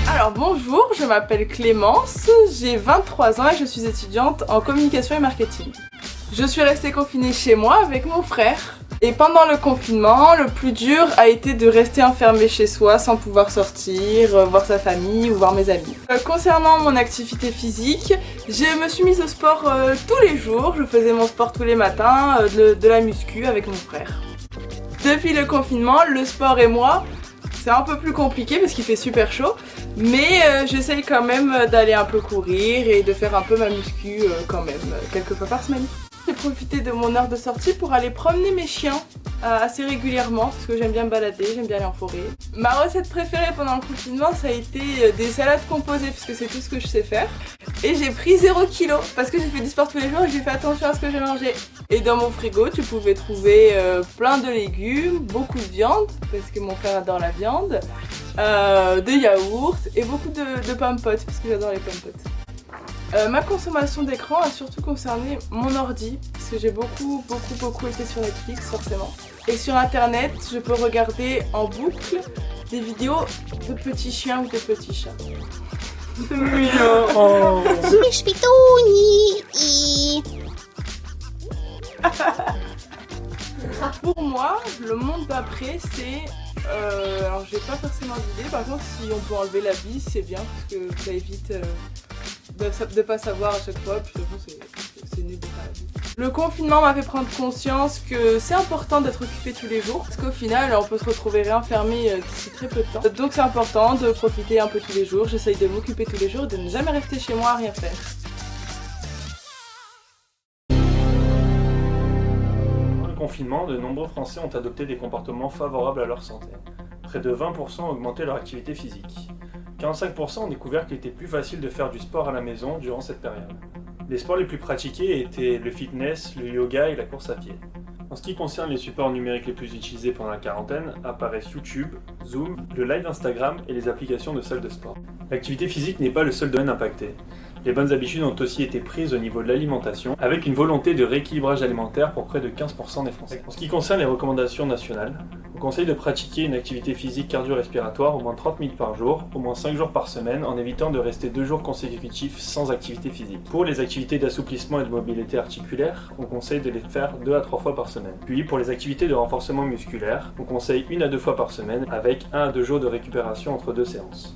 Alors bonjour, je m'appelle Clémence, j'ai 23 ans et je suis étudiante en communication et marketing. Je suis restée confinée chez moi avec mon frère. Et pendant le confinement, le plus dur a été de rester enfermé chez soi sans pouvoir sortir, voir sa famille ou voir mes amis. Concernant mon activité physique, je me suis mise au sport tous les jours. Je faisais mon sport tous les matins, de la muscu avec mon frère. Depuis le confinement, le sport et moi, c'est un peu plus compliqué parce qu'il fait super chaud. Mais j'essaye quand même d'aller un peu courir et de faire un peu ma muscu quand même, quelques fois par semaine. J'ai profité de mon heure de sortie pour aller promener mes chiens assez régulièrement parce que j'aime bien me balader, j'aime bien aller en forêt. Ma recette préférée pendant le confinement, ça a été des salades composées parce que c'est tout ce que je sais faire. Et j'ai pris 0 kg parce que j'ai fait du sport tous les jours et j'ai fait attention à ce que j'ai mangé. Et dans mon frigo, tu pouvais trouver plein de légumes, beaucoup de viande parce que mon frère adore la viande, de yaourts et beaucoup de pommes potes parce que j'adore les pommes potes. Ma consommation d'écran a surtout concerné mon ordi, parce que j'ai beaucoup été sur Netflix forcément. Et sur internet, je peux regarder en boucle des vidéos de petits chiens ou de petits chats. C'est mignon. Oh. Pour moi, le monde d'après, c'est... alors j'ai pas forcément d'idée, par contre si on peut enlever la vie, c'est bien, parce que ça évite... de pas savoir à chaque fois, puis c'est nul de faire la vie. Le confinement m'a fait prendre conscience que c'est important d'être occupé tous les jours, parce qu'au final on peut se retrouver réenfermé d'ici très peu de temps. Donc c'est important de profiter un peu tous les jours, j'essaye de m'occuper tous les jours et de ne jamais rester chez moi à rien faire. Pendant le confinement, de nombreux Français ont adopté des comportements favorables à leur santé. Près de 20% ont augmenté leur activité physique. 45% ont découvert qu'il était plus facile de faire du sport à la maison durant cette période. Les sports les plus pratiqués étaient le fitness, le yoga et la course à pied. En ce qui concerne les supports numériques les plus utilisés pendant la quarantaine, apparaissent YouTube, Zoom, le live Instagram et les applications de salles de sport. L'activité physique n'est pas le seul domaine impacté. Les bonnes habitudes ont aussi été prises au niveau de l'alimentation, avec une volonté de rééquilibrage alimentaire pour près de 15% des Français. En ce qui concerne les recommandations nationales, on conseille de pratiquer une activité physique cardio-respiratoire au moins 30 minutes par jour, au moins 5 jours par semaine, en évitant de rester 2 jours consécutifs sans activité physique. Pour les activités d'assouplissement et de mobilité articulaire, on conseille de les faire 2 à 3 fois par semaine. Puis pour les activités de renforcement musculaire, on conseille 1 à 2 fois par semaine, avec 1 à 2 jours de récupération entre 2 séances.